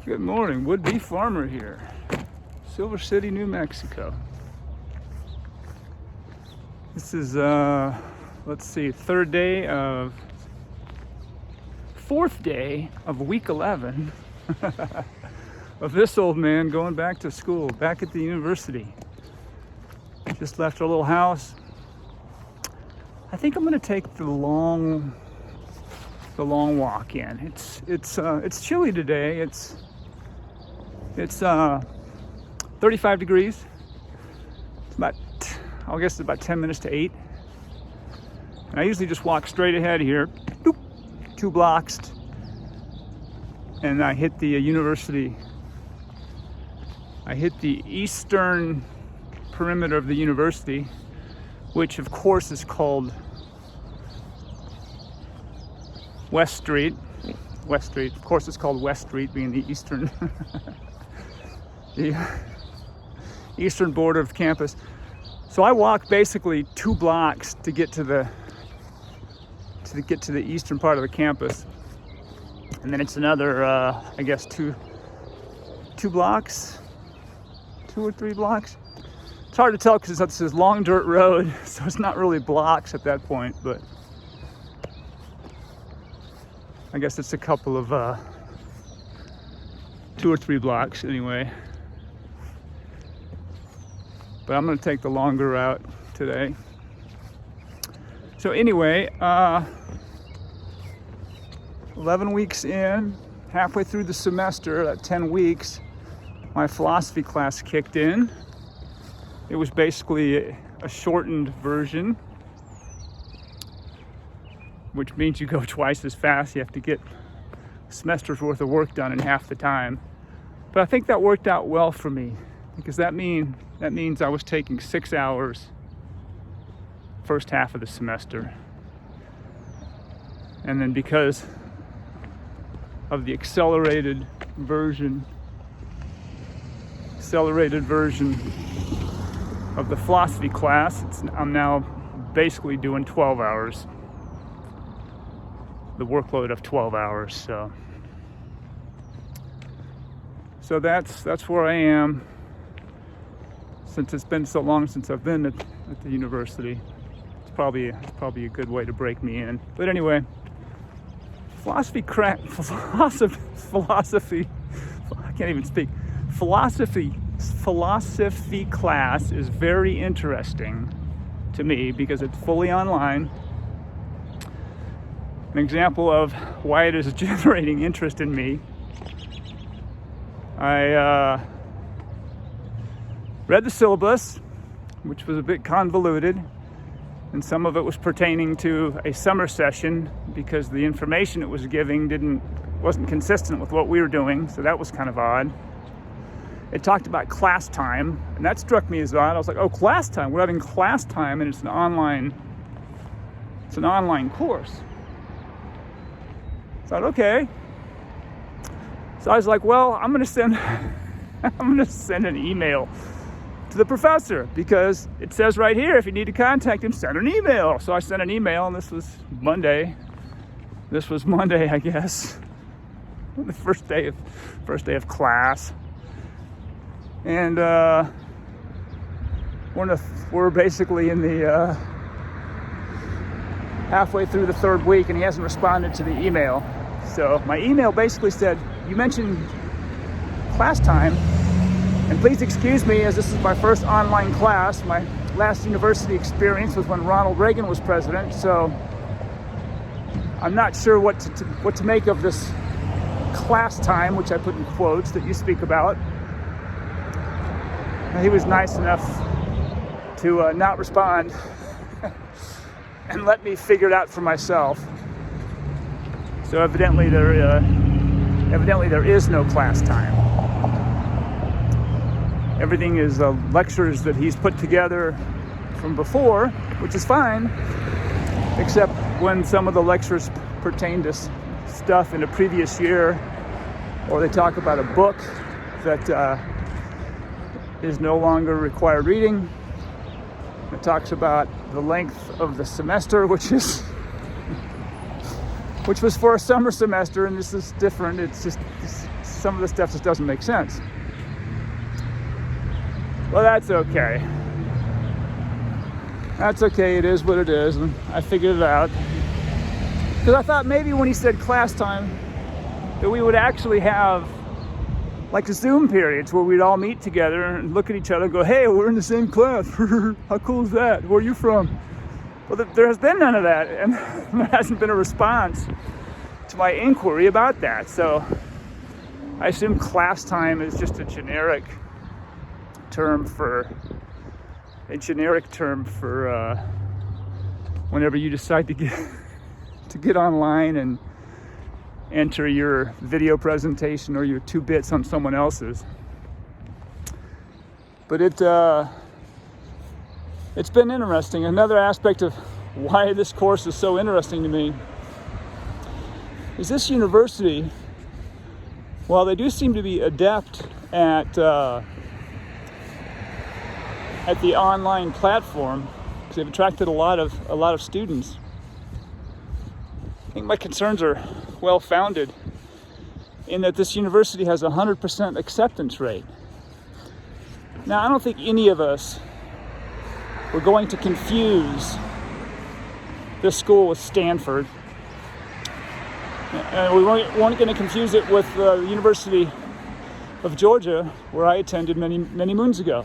Good morning, would-be farmer here, Silver City, New Mexico. This is, fourth day of week 11 of this old man going back to school, back at the university. Just left our little house. I think I'm gonna take the long walk in. It's chilly today. It's 35 degrees. It's about 10 minutes to 8. And I usually just walk straight ahead here, 2 blocks, and I hit the university. I hit the eastern perimeter of the university, which of course is called West Street. Of course it's called West Street, being the eastern the eastern border of campus. So I walk basically 2 blocks to get to the eastern part of the campus, and then it's another I guess two blocks, 2 or 3 blocks. It's hard to tell because it's this long dirt road, so it's not really blocks at that point, but I guess it's a couple of 2 or 3 blocks anyway. But I'm going to take the longer route today. So anyway, 11 weeks in, halfway through the semester, at 10 weeks, my philosophy class kicked in. It was basically a shortened version, which means you go twice as fast. You have to get a semester's worth of work done in half the time. But I think that worked out well for me, because that means I was taking 6 hours first half of the semester. And then because of the accelerated version of the philosophy class, I'm now basically doing 12 hours. The workload of 12 hours. So that's where I am. Since it's been so long since I've been at the university, it's probably a good way to break me in. But anyway, philosophy I can't even speak. Philosophy class is very interesting to me because it's fully online. An example of why it is generating interest in me. I read the syllabus, which was a bit convoluted, and some of it was pertaining to a summer session because the information it was giving wasn't consistent with what we were doing, so that was kind of odd. It talked about class time, and that struck me as odd. I was like, oh, class time, we're having class time, and it's an online course. So I thought, okay. So I was like, well, I'm gonna send an email to the professor, because it says right here, if you need to contact him, send an email. So I sent an email, and this was Monday, I guess, the first day of class. And we're basically in the halfway through the 3rd week, and he hasn't responded to the email. So my email basically said, you mentioned class time, and please excuse me as this is my first online class. My last university experience was when Ronald Reagan was president, so I'm not sure what to make of this class time, which I put in quotes, that you speak about. And he was nice enough to not respond and let me figure it out for myself. So evidently there is no class time. Everything is lectures that he's put together from before, which is fine, except when some of the lectures pertain to stuff in a previous year, or they talk about a book that is no longer required reading. It talks about the length of the semester, which was for a summer semester, and this is different. It's some of the stuff just doesn't make sense. Well, that's okay. That's okay, it is what it is, and I figured it out. Because I thought maybe when he said class time, that we would actually have like Zoom periods where we'd all meet together and look at each other and go, hey, we're in the same class. How cool is that? Where are you from? Well, there has been none of that, and there hasn't been a response to my inquiry about that. So I assume class time is just a generic term for whenever you decide to get online and enter your video presentation or your 2 bits on someone else's. But it's been interesting. Another aspect of why this course is so interesting to me is this university, while they do seem to be adept at the online platform, because they've attracted a lot of students, I think my concerns are well founded in that this university has a 100% acceptance rate. Now, I don't think any of us were going to confuse this school with Stanford, and we weren't going to confuse it with the University of Georgia, where I attended many moons ago.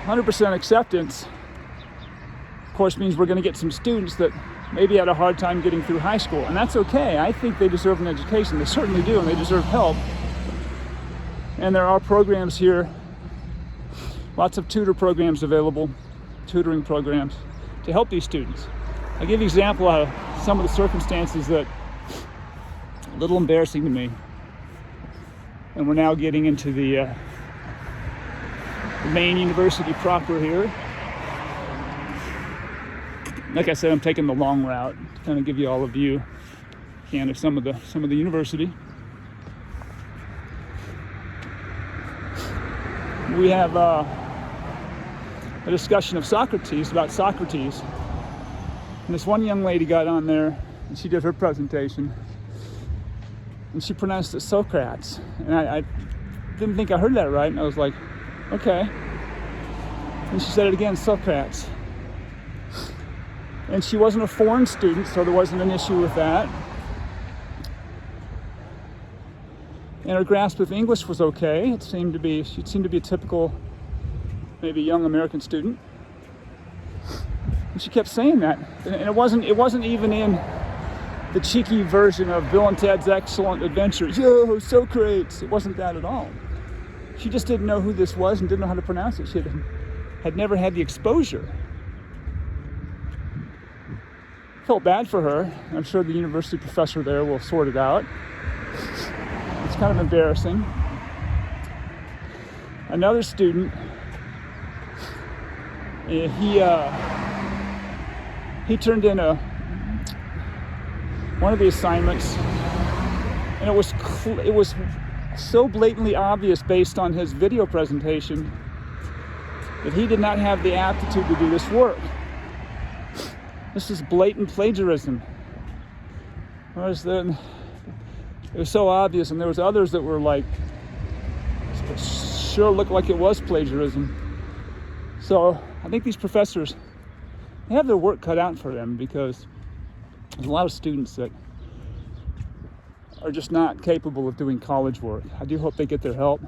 100% acceptance, of course, means we're going to get some students that maybe had a hard time getting through high school, and that's okay. I think they deserve an education. They certainly do, and they deserve help. And there are programs here, lots of tutor programs available, tutoring programs to help these students. I'll give you an example of some of the circumstances that are a little embarrassing to me. And we're now getting into the main university proper here. Like I said, I'm taking the long route to kind of give you all a view of some of the university. We have a discussion of Socrates, about Socrates. And this one young lady got on there and she did her presentation and she pronounced it Socrates. And I didn't think I heard that right, and I was like, okay. And she said it again, Socrates. And she wasn't a foreign student, so there wasn't an issue with that. And her grasp of English was okay. She seemed to be a typical, maybe young American student. And she kept saying that. And it wasn't even in the cheeky version of Bill and Ted's Excellent Adventure. Yo, Socrates! It wasn't that at all. She just didn't know who this was and didn't know how to pronounce it. She had never had the exposure. Felt bad for her. I'm sure the university professor there will sort it out. It's kind of embarrassing. Another student, he turned in one of the assignments, and it was so blatantly obvious based on his video presentation that he did not have the aptitude to do this work. This is blatant plagiarism. Whereas then it was so obvious, and there was others that were like, sure looked like it was plagiarism. So I think these professors, they have their work cut out for them, because there's a lot of students that are just not capable of doing college work. I do hope they get their help,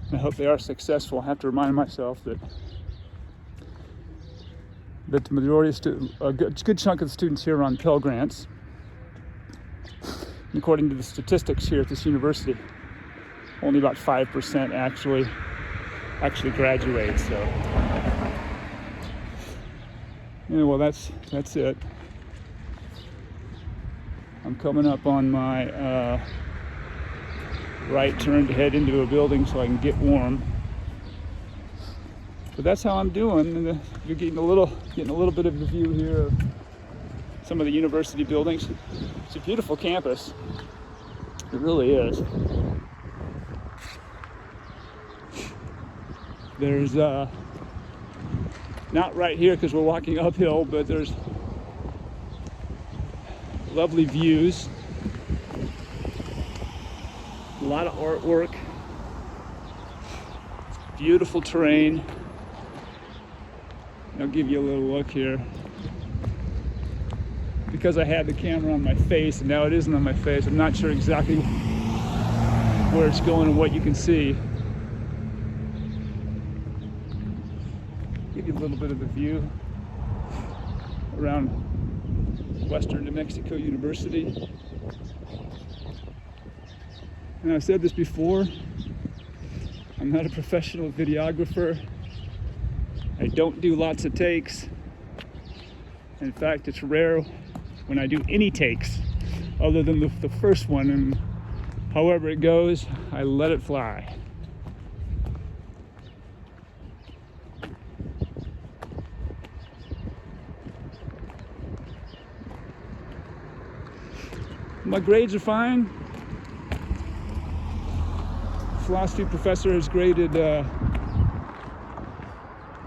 and I hope they are successful. I have to remind myself that the majority of a good chunk of the students here are on Pell Grants. And according to the statistics here at this university, only about 5% actually graduate. So, yeah, well, that's it. I'm coming up on my right turn to head into a building so I can get warm. But that's how I'm doing. And you're getting a little bit of a view here of some of the university buildings. It's a beautiful campus. It really is. There's not right here because we're walking uphill, but there's Lovely views. A lot of artwork. Beautiful terrain. I'll give you a little look here. Because I had the camera on my face and now it isn't on my face, I'm not sure exactly where it's going and what you can see. Give you a little bit of the view around Western New Mexico University. And I've said this before, I'm not a professional videographer. I don't do lots of takes. In fact, it's rare when I do any takes other than the first one, and however it goes, I let it fly. My grades are fine. Philosophy professor has graded the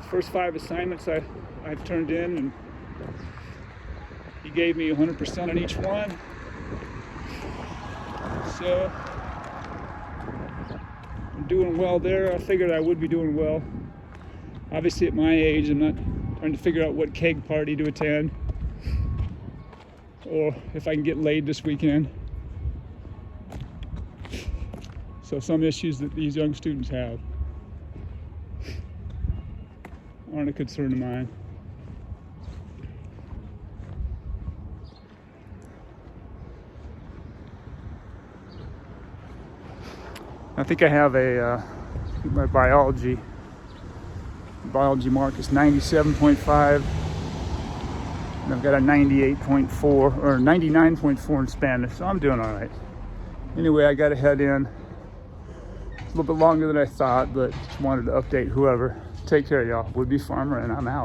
first 5 assignments I've turned in, and he gave me 100% on each one. So I'm doing well there. I figured I would be doing well. Obviously at my age, I'm not trying to figure out what keg party to attend or if I can get laid this weekend. So some issues that these young students have aren't a concern of mine. I think I have my biology mark is 97.5, and I've got a 98.4 or 99.4 in Spanish, so I'm doing all right. Anyway, I got to head in. A little bit longer than I thought, but just wanted to update whoever. Take care, y'all. Would-be farmer, and I'm out.